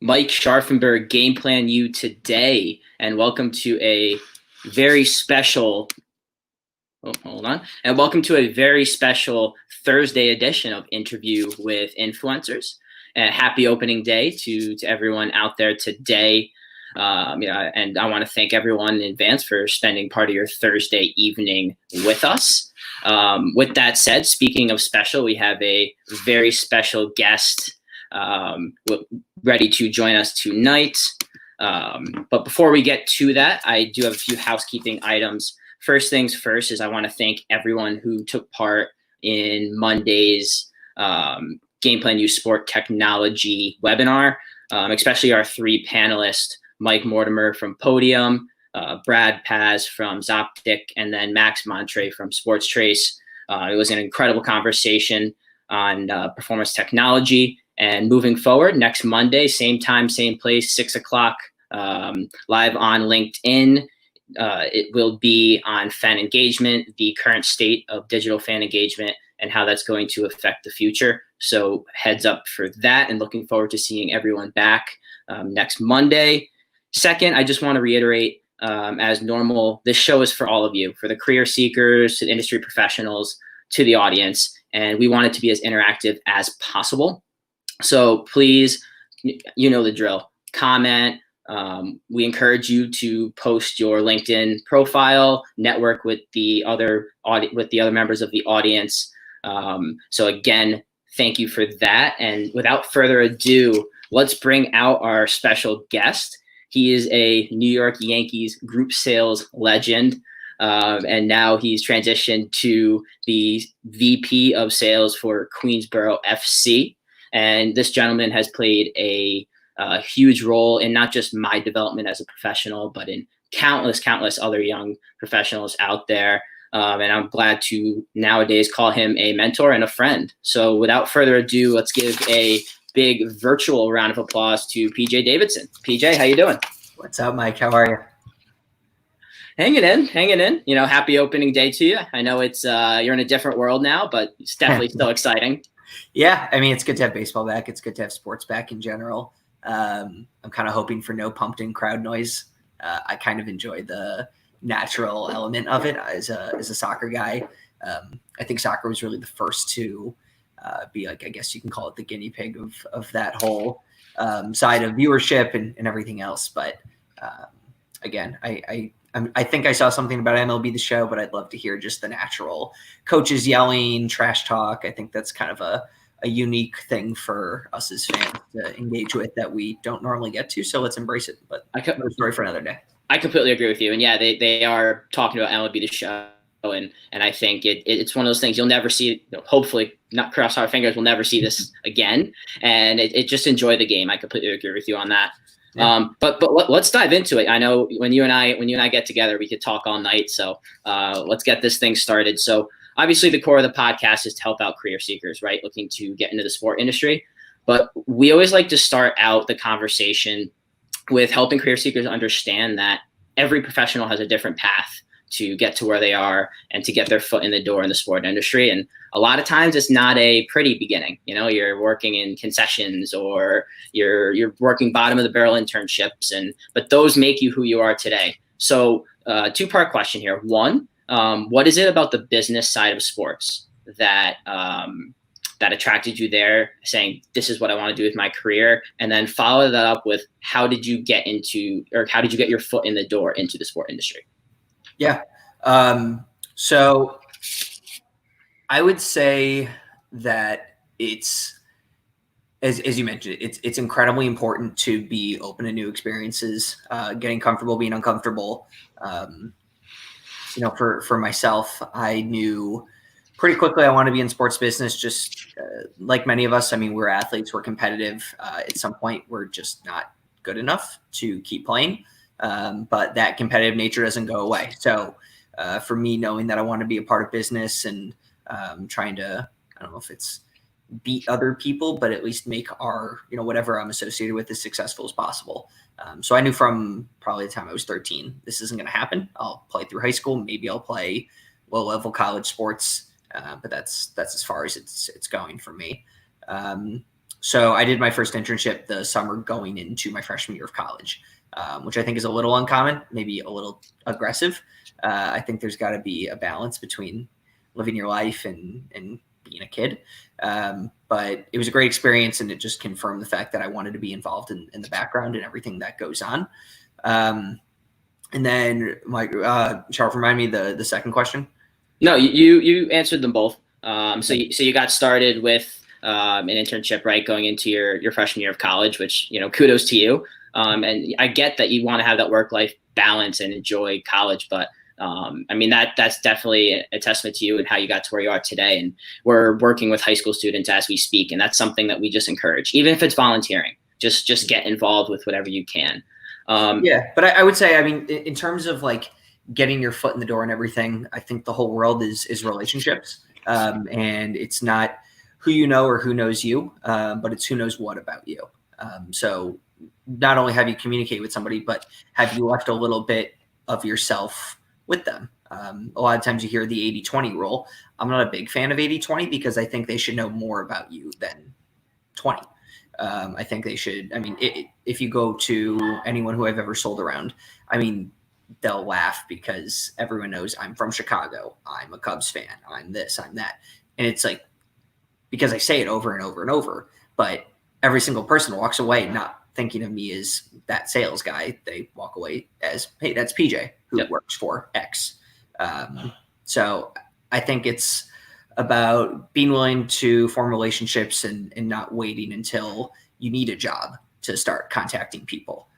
Mike Scharfenberg, Game Plan You today, and welcome to a very special. Hold on, and welcome to a very special Thursday edition of Interview with Influencers. And happy opening day to everyone out there today. And I want to thank everyone in advance for spending part of your Thursday evening with us. With that said, speaking of special, we have a very special guest ready to join us tonight. But before we get to that, I do have a few housekeeping items. First things first is I want to thank everyone who took part in Monday's Game Plan You Sport Technology webinar, especially our three panelists, Mike Mortimer from Podium, Brad Paz from Zoptic, and then Max Montre from Sports Trace. It was an incredible conversation on performance technology. And moving forward, next Monday, same time, same place, 6 o'clock, live on LinkedIn. It will be on fan engagement, the current state of digital fan engagement, and how that's going to affect the future. So heads up for that, and looking forward to seeing everyone back next Monday. Second, I just want to reiterate, as normal, this show is for all of you, for the career seekers, to the industry professionals, to the audience, and we want it to be as interactive as possible. So please, you know the drill. Comment. We encourage you to post your LinkedIn profile, network with the other members of the audience. So again, thank you for that. And without further ado, let's bring out our special guest. He is a New York Yankees group sales legend. And now he's transitioned to the VP of sales for Queensboro FC. And this gentleman has played a huge role in not just my development as a professional, but in countless other young professionals out there. And I'm glad to nowadays call him a mentor and a friend. So without further ado, let's give a big virtual round of applause to PJ Davidson. PJ, how you doing? What's up, Mike? How are you? Hanging in. You know, happy opening day to you. I know it's you're in a different world now, but it's definitely still exciting. Yeah, I mean, it's good to have baseball back. It's good to have sports back in general. I'm kind of hoping for no pumped-in crowd noise. I kind of enjoy the natural element of it as a soccer guy. I think soccer was really the first to be like, I guess you can call it the guinea pig of that whole side of viewership and everything else. But again, I think I saw something about MLB The Show, but I'd love to hear just the natural coaches yelling, trash talk. I think that's kind of a unique thing for us as fans to engage with that we don't normally get to. So let's embrace it. But another story for another day. I completely agree with you. And yeah, they are talking about MLB The Show. And I think it's one of those things you'll never see. Hopefully, not cross our fingers, we'll never see this again. And it just enjoy the game. I completely agree with you on that. Yeah. But let's dive into it. I know when you and I get together, we could talk all night. So let's get this thing started. So obviously the core of the podcast is to help out career seekers, right? Looking to get into the sport industry. But we always like to start out the conversation with helping career seekers understand that every professional has a different path to get to where they are and to get their foot in the door in the sport industry. And a lot of times it's not a pretty beginning. You know, you're working in concessions or you're working bottom of the barrel internships, but those make you who you are today. So two-part question here. One, what is it about the business side of sports that attracted you there, saying this is what I want to do with my career? And then follow that up with how did you get your foot in the door into the sport industry? Yeah. So I would say that it's, as you mentioned, it's incredibly important to be open to new experiences, getting comfortable, being uncomfortable. For myself, I knew pretty quickly I want to be in sports business, just like many of us. I mean, we're athletes, we're competitive. At some point, we're just not good enough to keep playing. But that competitive nature doesn't go away. So for me, knowing that I want to be a part of business and trying to, I don't know if it's beat other people, but at least make our, whatever I'm associated with as successful as possible. So I knew from probably the time I was 13, this isn't going to happen. I'll play through high school. Maybe I'll play low-level college sports, but that's as far as it's going for me. So I did my first internship the summer going into my freshman year of college, which I think is a little uncommon, maybe a little aggressive. I think there's got to be a balance between living your life and being a kid. But it was a great experience, and it just confirmed the fact that I wanted to be involved in the background and everything that goes on. And then, Mike, Sharp, remind me the second question. No, you answered them both. So you got started with an internship, right, going into your freshman year of college, which, kudos to you. And I get that you want to have that work-life balance and enjoy college, but I mean, that's definitely a testament to you and how you got to where you are today. And we're working with high school students as we speak, and that's something that we just encourage, even if it's volunteering. Just get involved with whatever you can. Yeah, but I would say, I mean, in terms of like getting your foot in the door and everything, I think the whole world is relationships, and it's not who you know or who knows you, but it's who knows what about you. So not only have you communicate with somebody, but have you left a little bit of yourself with them. A lot of times you hear the 80-20 rule. I'm not a big fan of 80-20 because I think they should know more about you than 20. I think they should. I mean, if you go to anyone who I've ever sold around, I mean, they'll laugh because everyone knows I'm from Chicago. I'm a Cubs fan. I'm this, I'm that. And it's like, because I say it over and over and over, but every single person walks away not thinking of me as that sales guy. They walk away as, hey, that's PJ who works for X. So I think it's about being willing to form relationships and not waiting until you need a job to start contacting people.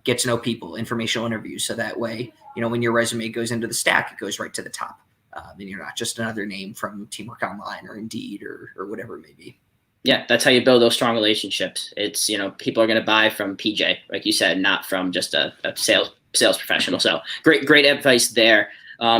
Get to know people, informational interviews. So that way, when your resume goes into the stack, it goes right to the top. And you're not just another name from Teamwork Online or Indeed or whatever it may be. Yeah, that's how you build those strong relationships. It's, people are going to buy from PJ, like you said, not from just a sales professional. So great advice there.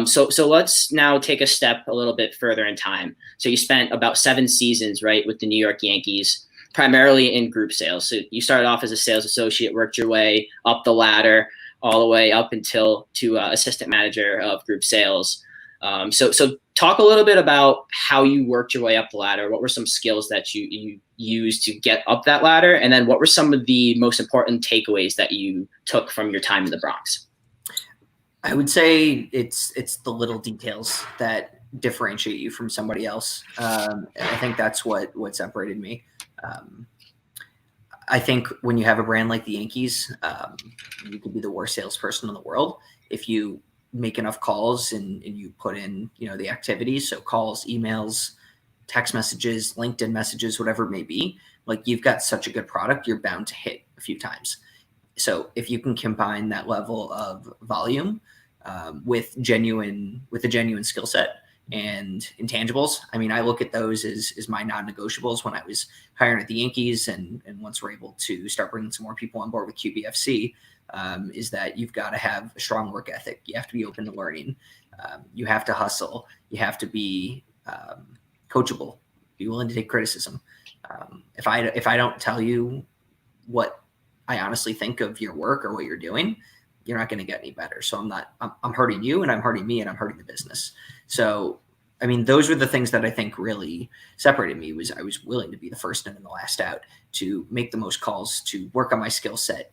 So let's now take a step a little bit further in time. So you spent about 7 seasons, right, with the New York Yankees, primarily in group sales. So you started off as a sales associate, worked your way up the ladder, all the way up until to assistant manager of group sales. So talk a little bit about how you worked your way up the ladder. What were some skills that you used to get up that ladder? And then what were some of the most important takeaways that you took from your time in the Bronx? I would say it's the little details that differentiate you from somebody else. I think that's what separated me. I think when you have a brand like the Yankees, you could be the worst salesperson in the world. If you make enough calls and you put in, the activities, so calls, emails, text messages, LinkedIn messages, whatever it may be, like you've got such a good product, you're bound to hit a few times. So if you can combine that level of volume with a genuine skill set and intangibles, I mean, I look at those as my non-negotiables when I was hiring at the Yankees, and once we're able to start bringing some more people on board with QBFC, is that you've got to have a strong work ethic. You have to be open to learning. You have to hustle. You have to be coachable. Be willing to take criticism. If I don't tell you what I honestly think of your work or what you're doing, you're not going to get any better. So I'm hurting you, and I'm hurting me, and I'm hurting the business. So, I mean, those were the things that I think really separated me. Was I was willing to be the first in and the last out, to make the most calls, to work on my skill set.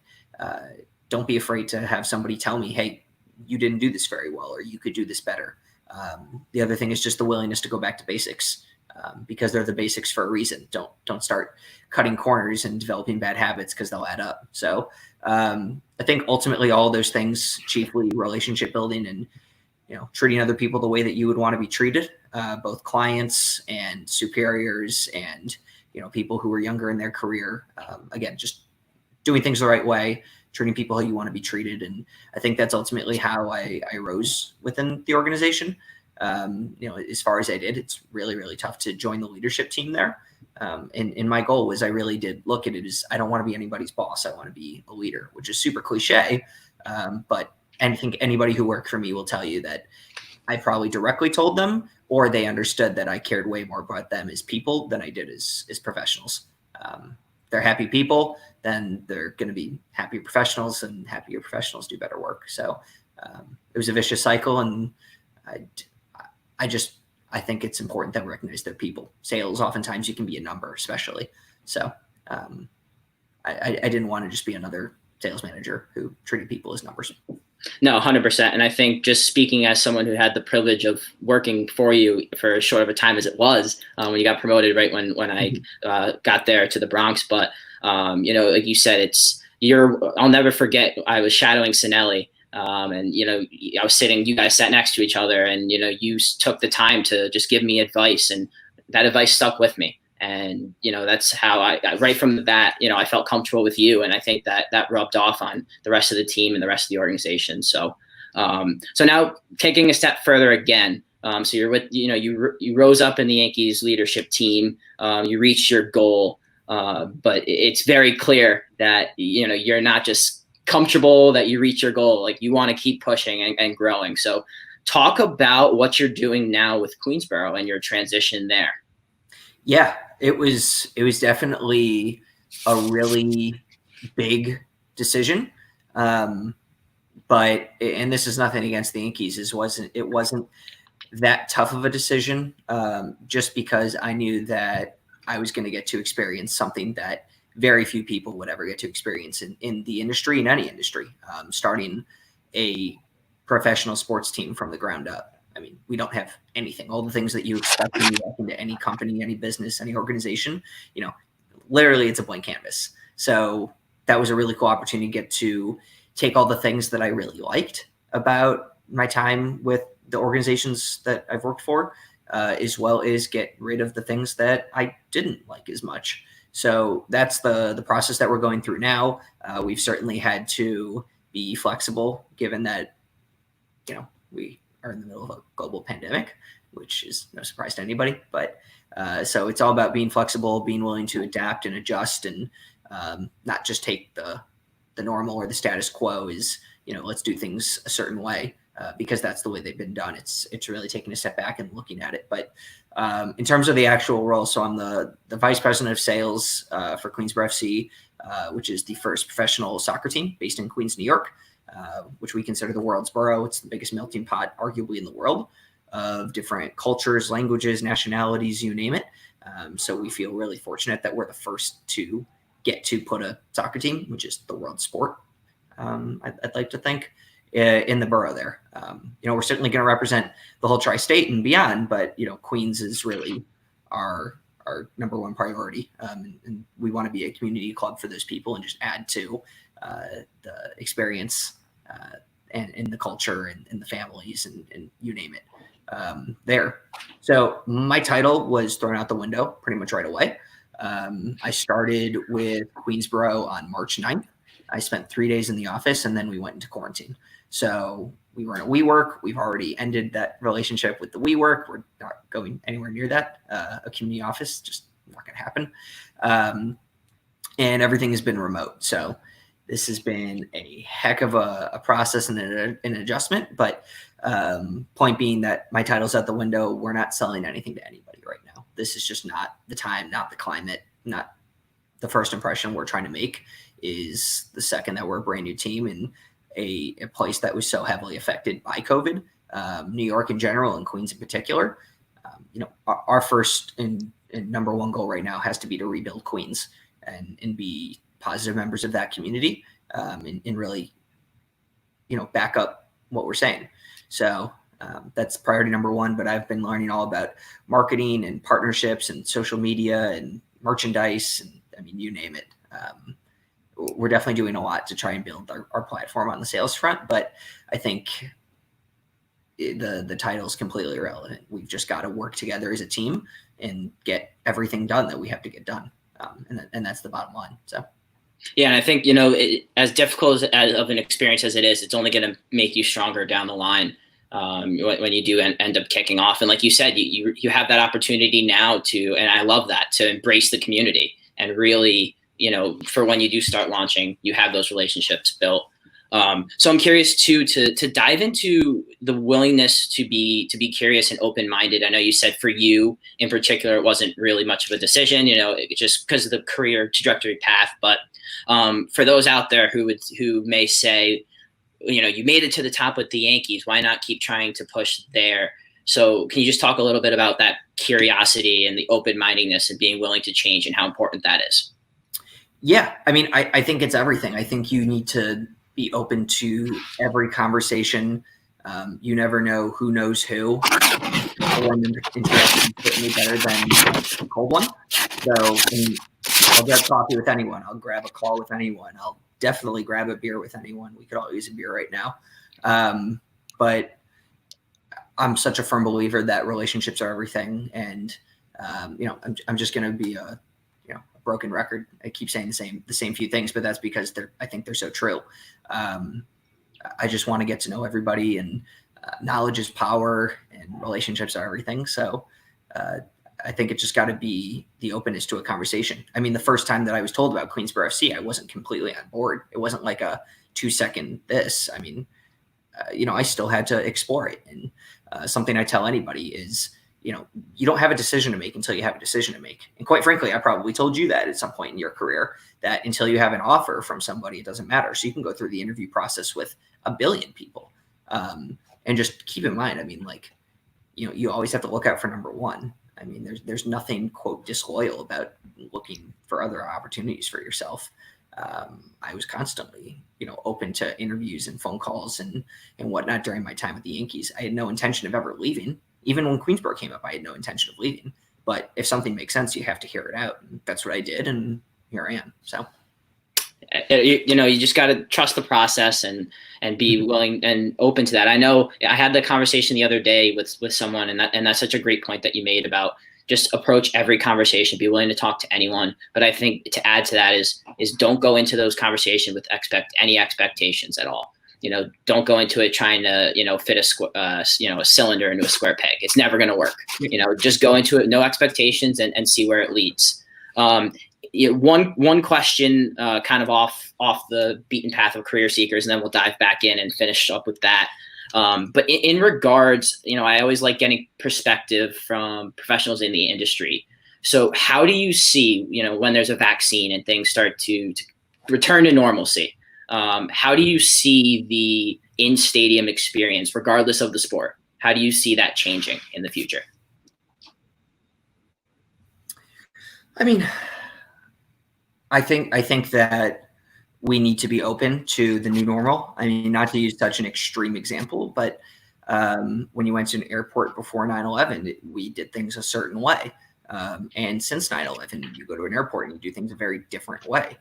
Don't be afraid to have somebody tell me, hey, you didn't do this very well, or you could do this better. The other thing is just the willingness to go back to basics, because they're the basics for a reason. Don't start cutting corners and developing bad habits, because they'll add up. So I think ultimately all those things, chiefly relationship building and treating other people the way that you would want to be treated, both clients and superiors and people who are younger in their career. Again, just doing things the right way, treating people how you want to be treated. And I think that's ultimately how I rose within the organization. As far as I did, it's really, really tough to join the leadership team there. And my goal was, I really did look at it as, I don't want to be anybody's boss. I want to be a leader, which is super cliche. But I think anybody who worked for me will tell you that I probably directly told them, or they understood that I cared way more about them as people than I did as professionals. They're happy people, then they're going to be happier professionals, and happier professionals do better work. So it was a vicious cycle, and I think it's important that we recognize they're people. Sales, oftentimes you can be a number, especially. So I didn't want to just be another sales manager who treated people as numbers. No, 100%. And I think just speaking as someone who had the privilege of working for you for as short of a time as it was when you got promoted, right when I got there to the Bronx. But, like you said, I'll never forget, I was shadowing Sinelli. And, I was you guys sat next to each other and, you took the time to just give me advice, and that advice stuck with me. And, that's how right from the bat, I felt comfortable with you. And I think that rubbed off on the rest of the team and the rest of the organization. So, so now taking a step further again, so you're with, you rose up in the Yankees leadership team, you reached your goal, but it's very clear that, you're not just comfortable that you reach your goal. Like, you want to keep pushing and growing. So talk about what you're doing now with Queensboro and your transition there. Yeah, it was definitely a really big decision. But this is nothing against the Yankees. It wasn't that tough of a decision, just because I knew that I was going to get to experience something that very few people would ever get to experience in the industry, in any industry, starting a professional sports team from the ground up. I mean, we don't have anything. All the things that you expect when you walk into any company, any business, any organization, literally it's a blank canvas. So that was a really cool opportunity to get to take all the things that I really liked about my time with the organizations that I've worked for, as well as get rid of the things that I didn't like as much. So that's the process that we're going through now. We've certainly had to be flexible, given that, we are in the middle of a global pandemic, which is no surprise to anybody. But so it's all about being flexible, being willing to adapt and adjust, and not just take the normal or the status quo is, let's do things a certain way, because that's the way they've been done. It's really taking a step back and looking at it. But in terms of the actual role, so I'm the vice president of sales for Queensboro FC, which is the first professional soccer team based in Queens, New York, which we consider the world's borough. It's the biggest melting pot, arguably, in the world, of different cultures, languages, nationalities, you name it. So we feel really fortunate that we're the first to get to put a soccer team, which is the world sport, I'd like to think, in the borough there. We're certainly going to represent the whole tri-state and beyond, but, Queens is really our number one priority. And we want to be a community club for those people and just add to the experience and the culture and the families and you name it there. So my title was thrown out the window pretty much right away. I started with Queensboro on March 9th. I spent 3 days in the office, and then we went into quarantine. So we were in a WeWork. We've already ended that relationship with the WeWork. We're not going anywhere near that. A community office, just not going to happen. And everything has been remote. So this has been a heck of a process and an adjustment. But point being that my title's out the window. We're not selling anything to anybody right now. This is just not the time, not the climate, not the first impression we're trying to make is the second that we're a brand new team in a place that was so heavily affected by COVID, New York in general and Queens in particular. Our first and number one goal right now has to be to rebuild Queens and be positive members of that community, and really, back up what we're saying. So that's priority number one, but I've been learning all about marketing and partnerships and social media and merchandise. And I mean, you name it. We're definitely doing a lot to try and build our platform on the sales front, but I think the title is completely irrelevant. We've just got to work together as a team and get everything done that we have to get done. And that's the bottom line. So. Yeah, and I think, as difficult as of an experience as it is, it's only going to make you stronger down the line when you do end up kicking off. And like you said, you have that opportunity now and I love that, to embrace the community and really, for when you do start launching, you have those relationships built. So I'm curious too, to dive into the willingness to be curious and open-minded. I know you said for you in particular, it wasn't really much of a decision, just because of the career trajectory path. But for those out there who may say, you made it to the top with the Yankees, why not keep trying to push there? So can you just talk a little bit about that curiosity and the open-mindedness and being willing to change and how important that is. Yeah. I mean, I think it's everything. I think you need to be open to every conversation. You never know who knows who. A warm introduction is certainly better than a cold one. So I'll grab coffee with anyone. I'll grab a call with anyone. I'll definitely grab a beer with anyone. We could all use a beer right now. But I'm such a firm believer that relationships are everything. And, I'm just going to be a broken record. I keep saying the same few things, but that's because I think they're so true. I just want to get to know everybody, and knowledge is power, and relationships are everything. So I think it just got to be the openness to a conversation. I mean, the first time that I was told about Queensboro FC, I wasn't completely on board. It wasn't like a 2-second this. I mean, I still had to explore it. And something I tell anybody is, you don't have a decision to make until you have a decision to make. And quite frankly, I probably told you that at some point in your career, that until you have an offer from somebody, it doesn't matter. So you can go through the interview process with a billion people. And just keep in mind, I mean, you always have to look out for number one. I mean, there's nothing, quote, disloyal about looking for other opportunities for yourself. I was constantly, open to interviews and phone calls and whatnot during my time at the Yankees. I had no intention of ever leaving. Even when Queensboro came up, I had no intention of leaving. But if something makes sense, you have to hear it out. And that's what I did, and here I am. So, you just got to trust the process and be willing and open to that. I know I had the conversation the other day with someone, and that's such a great point that you made about just approach every conversation, be willing to talk to anyone. But I think to add to that is don't go into those conversations with any expectations at all. Don't go into it trying to, fit a cylinder into a square peg. It's never going to work. Just go into it, no expectations, and see where it leads. One question, kind of off the beaten path of career seekers, and then we'll dive back in and finish up with that. But in regards, I always like getting perspective from professionals in the industry. So how do you see, when there's a vaccine and things start to return to normalcy? How do you see the in-stadium experience, regardless of the sport? How do you see that changing in the future? I mean, I think that we need to be open to the new normal. I mean, not to use such an extreme example, but when you went to an airport before 9/11, we did things a certain way. And since 9/11, you go to an airport and you do things a very different way.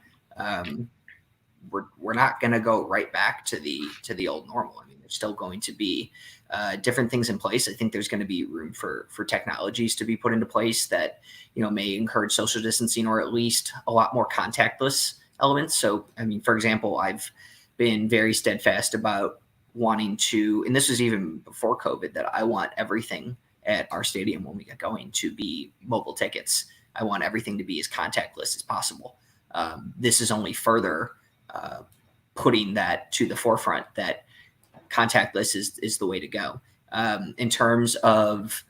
We're not going to go right back to the old normal. I mean, there's still going to be different things in place. I think there's going to be room for technologies to be put into place that may encourage social distancing, or at least a lot more contactless elements. So, I mean, for example, I've been very steadfast about wanting to, and this was even before COVID, that I want everything at our stadium when we get going to be mobile tickets. I want everything to be as contactless as possible. This is only further putting that to the forefront, that contactless is the way to go. In terms of,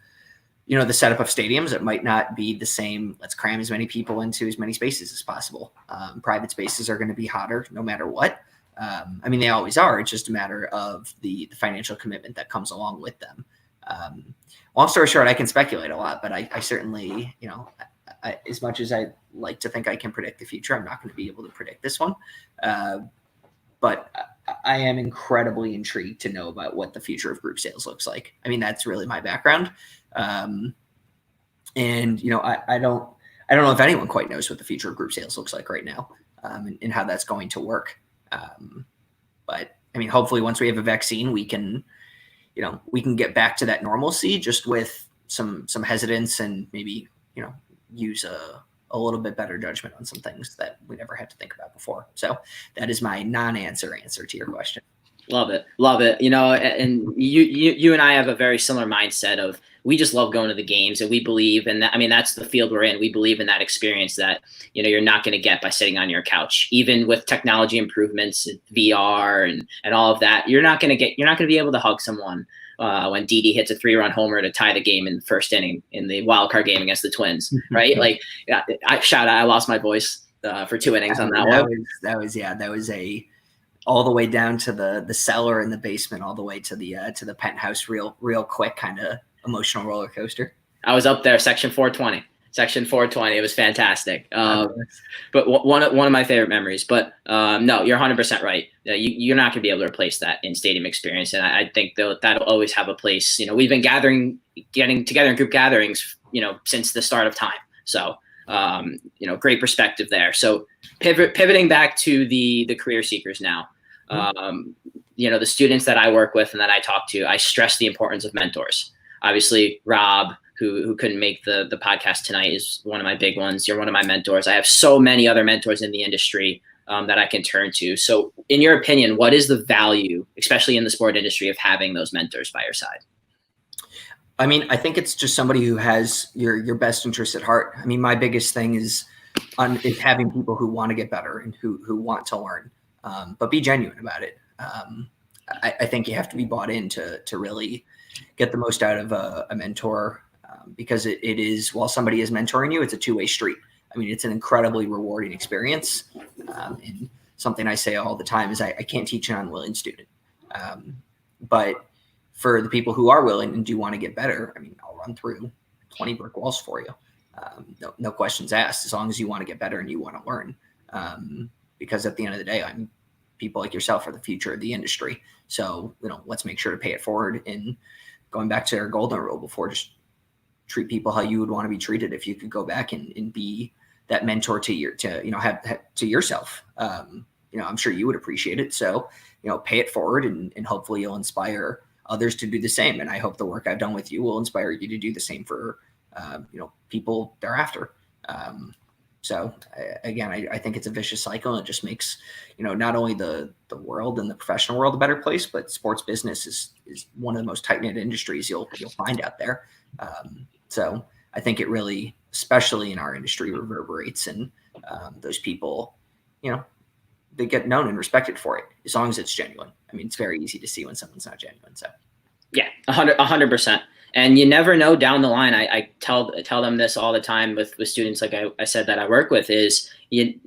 the setup of stadiums, it might not be the same. Let's cram as many people into as many spaces as possible. Private spaces are going to be hotter no matter what. I mean, they always are. It's just a matter of the financial commitment that comes along with them. Long story short, I can speculate a lot, but I certainly, as much as I like to think I can predict the future, I'm not going to be able to predict this one. But I am incredibly intrigued to know about what the future of group sales looks like. I mean, that's really my background. And, I don't know if anyone quite knows what the future of group sales looks like right now, and how that's going to work. But I mean, hopefully once we have a vaccine, we can get back to that normalcy, just with some hesitance, and maybe, use a little bit better judgment on some things that we never had to think about before. So that is my non-answer to your question. Love it. And you and I have a very similar mindset of, we just love going to the games, and we believe in that. I mean, that's the field we're in. We believe in that experience that, you're not going to get by sitting on your couch. Even with technology improvements, VR and all of that, you're not going to be able to hug someone when Didi hits a 3-run homer to tie the game in the first inning in the wild card game against the Twins, right? I lost my voice for 2 innings on that one. That was all the way down to the cellar in the basement, all the way to the penthouse, real quick, kind of emotional roller coaster. I was up there, section 420. Section 420. It was fantastic. But one of my favorite memories. But no, you're 100% right. You're not going to be able to replace that in stadium experience, and I think that'll always have a place. We've been getting together in group gatherings, since the start of time. So, great perspective there. So, pivoting back to the career seekers now. The students that I work with and that I talk to, I stress the importance of mentors. Obviously, Rob, who couldn't make the podcast tonight, is one of my big ones. You're one of my mentors. I have so many other mentors in the industry that I can turn to. So in your opinion, what is the value, especially in the sport industry, of having those mentors by your side? I mean, I think it's just somebody who has your best interest at heart. I mean, my biggest thing is having people who want to get better and who want to learn, but be genuine about it. I think you have to be bought in to really get the most out of a mentor, because it is, while somebody is mentoring you, it's a two-way street. I mean, it's an incredibly rewarding experience. And something I say all the time is I can't teach an unwilling student. But for the people who are willing and do want to get better, I mean, I'll run through 20 brick walls for you. No questions asked, as long as you want to get better and you want to learn. Because at the end of the day, people like yourself are the future of the industry. So, let's make sure to pay it forward. And going back to our golden rule before, just treat people how you would want to be treated. If you could go back and be that mentor to yourself, I'm sure you would appreciate it. So, pay it forward, and hopefully you'll inspire others to do the same. And I hope the work I've done with you will inspire you to do the same for, people thereafter. So again, I think it's a vicious cycle. And it just makes, not only the world and the professional world a better place, but sports business is one of the most tight-knit industries you'll find out there. So I think it really, especially in our industry, reverberates, and those people, they get known and respected for it, as long as it's genuine. I mean, it's very easy to see when someone's not genuine. So yeah, 100%. And you never know down the line. I tell them this all the time with students, like I said, that I work with, is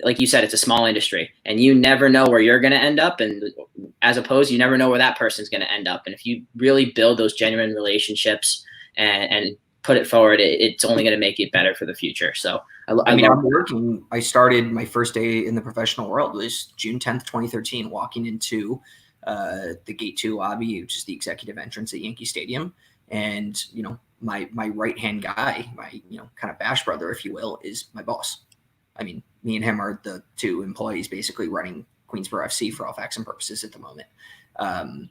like you said, it's a small industry, and you never know where you're going to end up. And as opposed, you never know where that person's going to end up. And if you really build those genuine relationships and put it forward, it's only going to make it better for the future. So I started my first day in the professional world was June 10th, 2013, walking into the Gate 2 lobby, which is the executive entrance at Yankee Stadium. And, my right-hand guy, my, kind of bash brother, if you will, is my boss. I mean, me and him are the two employees basically running Queensboro FC for all facts and purposes at the moment.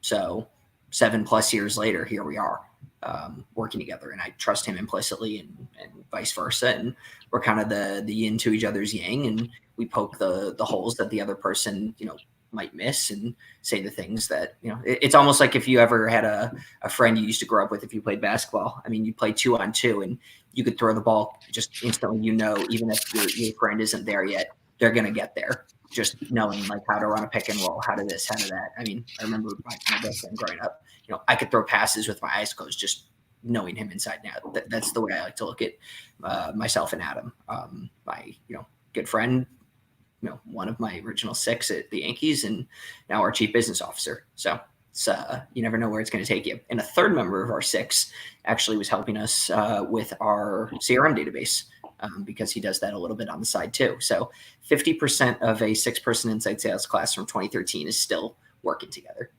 So 7+ years later, here we are, working together, and I trust him implicitly, and vice versa. And we're kind of the yin to each other's yang, and we poke the holes that the other person, might miss, and say the things that, it's almost like if you ever had a friend you used to grow up with, if you played basketball. I mean, you play 2-on-2, and you could throw the ball just instantly, even if your friend isn't there yet, they're going to get there, just knowing like how to run a pick and roll, how to this, how to that. I mean, I remember my best friend growing up, I could throw passes with my eyes closed, just knowing him inside and out. That's the way I like to look at myself and Adam, my good friend, one of my original 6 at the Yankees, and now our chief business officer. So it's, you never know where it's going to take you. And a third member of our 6 actually was helping us with our CRM database, because he does that a little bit on the side too. So 50% of a 6-person inside sales class from 2013 is still working together,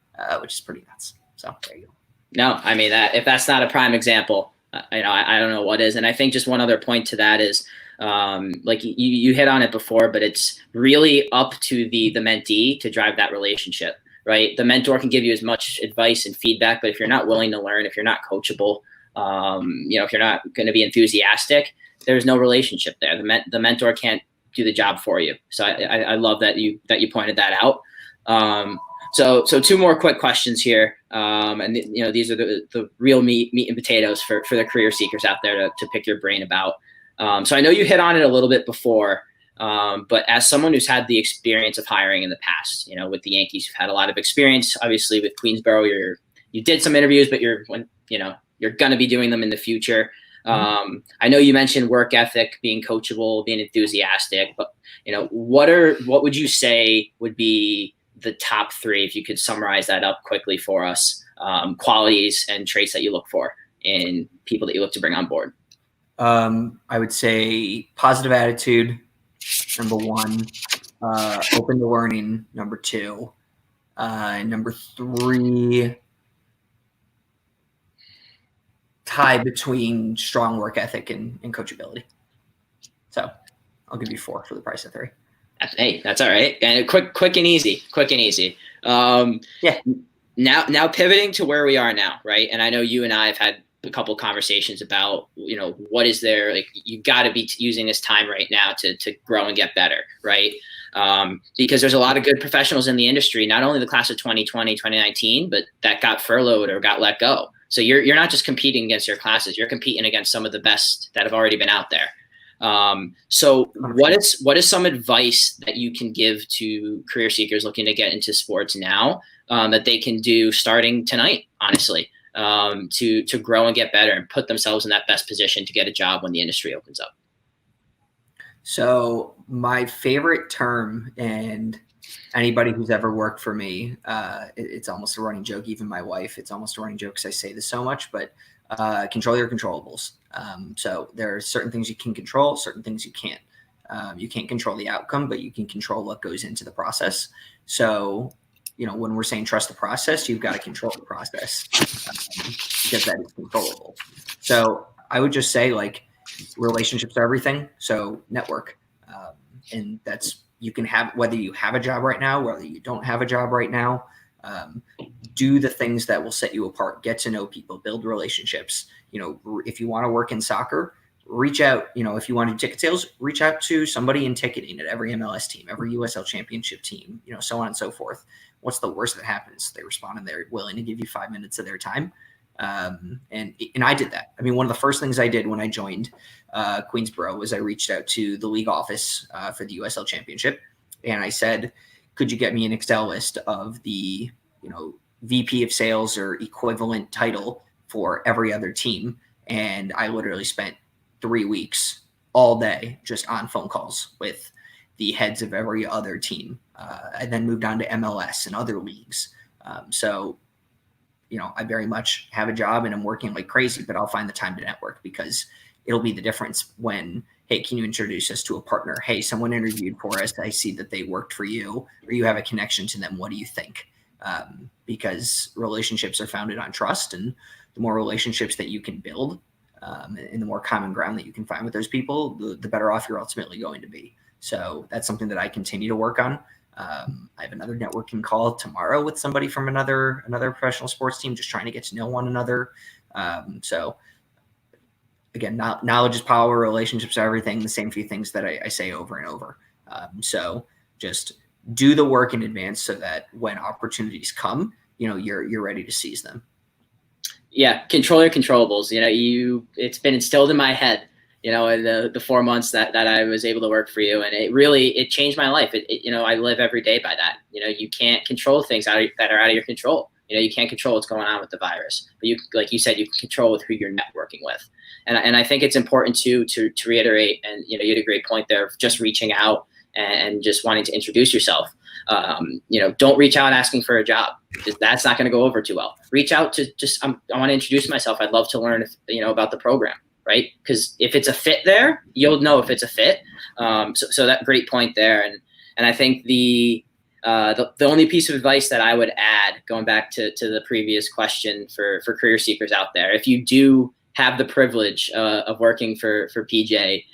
which is pretty nuts. So there you go. No, I mean, if that's not a prime example, I don't know what is. And I think just one other point to that is, like you hit on it before, but it's really up to the mentee to drive that relationship, right? The mentor can give you as much advice and feedback, but if you're not willing to learn, if you're not coachable, if you're not going to be enthusiastic, there's no relationship there. The mentor can't do the job for you. So I love that you pointed that out. So 2 more quick questions here. And these are the real meat and potatoes for the career seekers out there to pick your brain about. So I know you hit on it a little bit before, but as someone who's had the experience of hiring in the past, with the Yankees, you've had a lot of experience. Obviously, with Queensboro, you did some interviews, but you're going to be doing them in the future. I know you mentioned work ethic, being coachable, being enthusiastic, but what would you say would be the top 3, if you could summarize that up quickly for us, qualities and traits that you look for in people that you look to bring on board? I would say positive attitude, number one, open to learning, number two, number three, tie between strong work ethic and coachability. So I'll give you 4 for the price of 3. Hey, that's all right. And quick and easy. Yeah. Now pivoting to where we are now, right? And I know you and I have had a couple of conversations about, what is there, like, you've got to be using this time right now to grow and get better, right? Because there's a lot of good professionals in the industry, not only the class of 2020, 2019, but that got furloughed or got let go. So you're not just competing against your classes, you're competing against some of the best that have already been out there. So what is some advice that you can give to career seekers looking to get into sports now, that they can do starting tonight, honestly, to grow and get better and put themselves in that best position to get a job when the industry opens up? So my favorite term, and anybody who's ever worked for me, it's almost a running joke. Even my wife, it's almost a running joke because I say this so much, but control your controllables. So there are certain things you can control, certain things you can't. You can't control the outcome, but you can control what goes into the process. So, when we're saying trust the process, you've got to control the process, because that is controllable. So I would just say, like, relationships are everything. So network. And that's, you can have, whether you have a job right now, whether you don't have a job right now, do the things that will set you apart, get to know people, build relationships. If you want to work in soccer, reach out. If you want to do ticket sales, reach out to somebody in ticketing at every MLS team, every USL championship team, so on and so forth. What's the worst that happens? They respond and they're willing to give you 5 minutes of their time. And I did that. I mean, one of the first things I did when I joined Queensboro was I reached out to the league office for the USL championship. And I said, could you get me an Excel list of the, VP of sales or equivalent title for every other team? And I literally spent 3 weeks all day just on phone calls with the heads of every other team. I then moved on to MLS and other leagues. So I very much have a job and I'm working like crazy, but I'll find the time to network, because it'll be the difference when, hey, can you introduce us to a partner? Hey, someone interviewed for us. I see that they worked for you, or you have a connection to them. What do you think? Because relationships are founded on trust, and the more relationships that you can build, and the more common ground that you can find with those people, the better off you're ultimately going to be. So that's something that I continue to work on. I have another networking call tomorrow with somebody from another professional sports team, just trying to get to know one another. So again, knowledge is power, relationships are everything, the same few things that I say over and over. So just do the work in advance so that when opportunities come, you're ready to seize them. Yeah, control your controllables. It's been instilled in my head, in the 4 months that I was able to work for you. And it changed my life. I live every day by that. You can't control things that are out of your control. You can't control what's going on with the virus, but like you said, you can control with who you're networking with. And I think it's important to reiterate, and, you had a great point there of just reaching out and just wanting to introduce yourself. Don't reach out asking for a job, because that's not going to go over too well. Reach out to just, I want to introduce myself. I'd love to learn, about the program. Right? Because if it's a fit there, you'll know if it's a fit. So that great point there. And I think the only piece of advice that I would add, going back to the previous question for career seekers out there, if you do have the privilege of working for PJ,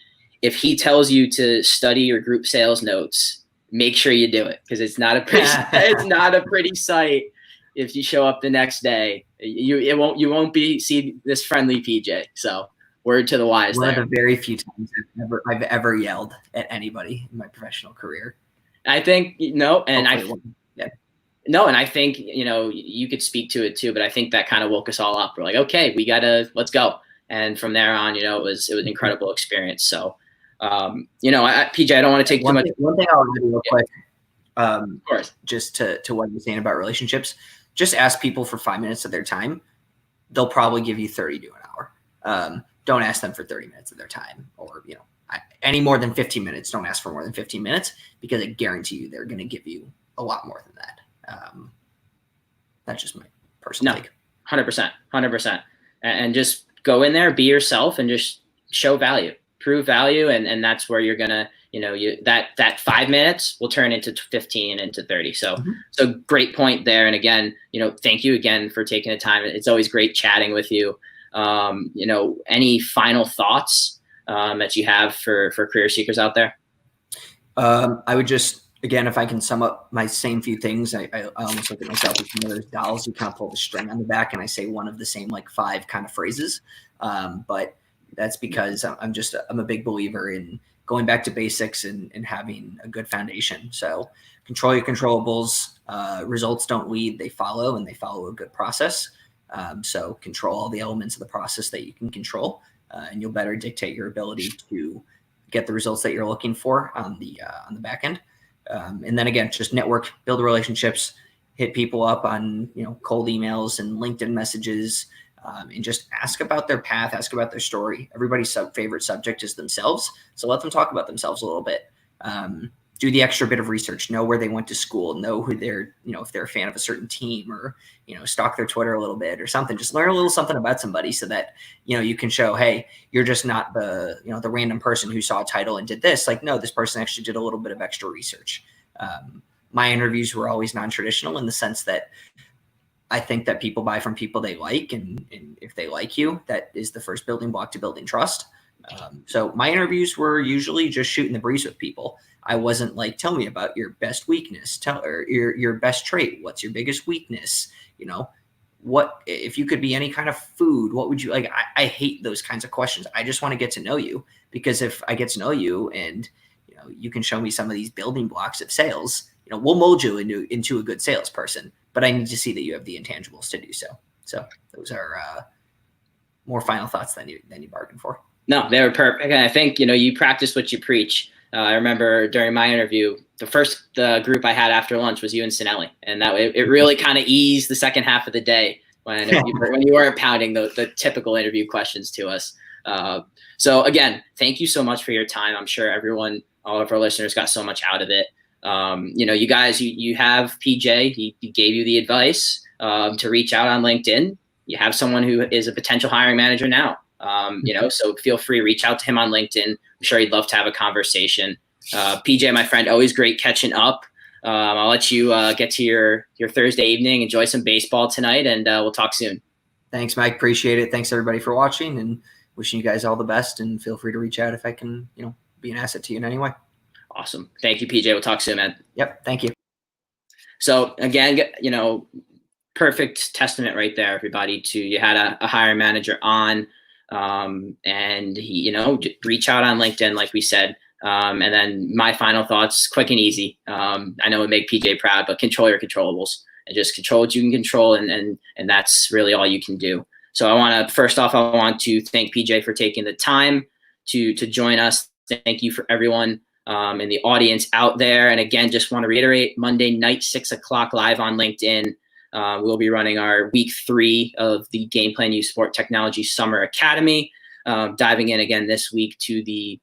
if he tells you to study your group sales notes, make sure you do it, because it's not a pretty sight. If you show up the next day, you won't see this friendly PJ. So word to the wise. One of the very few times I've ever yelled at anybody in my professional career. I think and I think you could speak to it too, but I think that kind of woke us all up. We're like, okay, let's go. And from there on, it was an incredible experience. So, PJ, I don't want to take too much. One thing I'll do real quick, of course, just to what you're saying about relationships, just ask people for 5 minutes of their time. They'll probably give you 30 to an hour. Don't ask them for 30 minutes of their time, or, any more than 15 minutes. Don't ask for more than 15 minutes, because I guarantee you they're going to give you a lot more than that. That's just my personal take. 100%. And just go in there, be yourself, and just show value, prove value, and that's where you're gonna, that 5 minutes will turn into 15, into 30. So so great point there. And again, thank you again for taking the time. It's always great chatting with you. Any final thoughts that you have for career seekers out there? I would just, again, if I can sum up my same few things, I almost look at myself as one of those dolls. You kind of pull the string on the back, and I say one of the same like 5 kind of phrases. But that's because I'm a big believer in going back to basics and having a good foundation. So control your controllables. Results don't lead, they follow, and they follow a good process. So control all the elements of the process that you can control, and you'll better dictate your ability to get the results that you're looking for on the back end. And then again, just network, build relationships, hit people up on cold emails and LinkedIn messages, and just ask about their path, ask about their story. Everybody's favorite subject is themselves, so let them talk about themselves a little bit. Do the extra bit of research, know where they went to school, know who they're, if they're a fan of a certain team, or, stalk their Twitter a little bit or something. Just learn a little something about somebody so that, you can show, hey, you're just not the, the random person who saw a title and did this. Like, no, this person actually did a little bit of extra research. My interviews were always non-traditional in the sense that I think that people buy from people they like. And if they like you, that is the first building block to building trust. So my interviews were usually just shooting the breeze with people. I wasn't like, tell me about your best weakness, or your best trait. What's your biggest weakness? What, if you could be any kind of food, what would you like? I hate those kinds of questions. I just want to get to know you, because if I get to know you and, you can show me some of these building blocks of sales, we'll mold you into a good salesperson, but I need to see that you have the intangibles to do so. So those are more final thoughts than you bargained for. No, they were perfect. And I think, you practice what you preach. I remember during my interview, the first group I had after lunch was you and Sinelli, and that it really kind of eased the second half of the day when you weren't pounding the typical interview questions to us. So again, thank you so much for your time. I'm sure all of our listeners got so much out of it. You guys, you have PJ. He gave you the advice to reach out on LinkedIn. You have someone who is a potential hiring manager now. So feel free to reach out to him on LinkedIn. I'm sure he'd love to have a conversation. PJ, my friend, always great catching up. I'll let you get to your Thursday evening, enjoy some baseball tonight, and we'll talk soon. Thanks, Mike. Appreciate it. Thanks everybody for watching, and wishing you guys all the best, and feel free to reach out if I can, be an asset to you in any way. Awesome. Thank you, PJ. We'll talk soon, man. Yep. Thank you. So again, perfect testament right there, everybody, to you had a hiring manager on, and he, reach out on LinkedIn, like we said. And then my final thoughts, quick and easy. I know it make PJ proud, but control your controllables and just control what you can control. And that's really all you can do. So I want to thank PJ for taking the time to join us. Thank you for everyone in the audience out there. And again, just want to reiterate, Monday night, 6 o'clock live on LinkedIn. We'll be running our week 3 of the Game Plan U Sport Technology Summer Academy, diving in again this week to the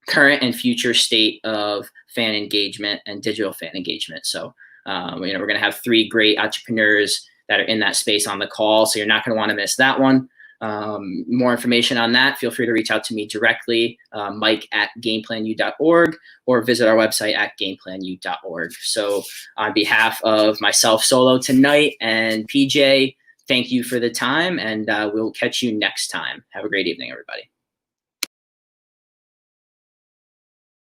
current and future state of fan engagement and digital fan engagement. So, we're going to have 3 great entrepreneurs that are in that space on the call. So you're not going to want to miss that one. More information on that, feel free to reach out to me directly, mike@gameplanu.org, or visit our website at gameplanu.org. So on behalf of myself solo tonight and PJ, thank you for the time, and we'll catch you next time. Have a great evening, everybody.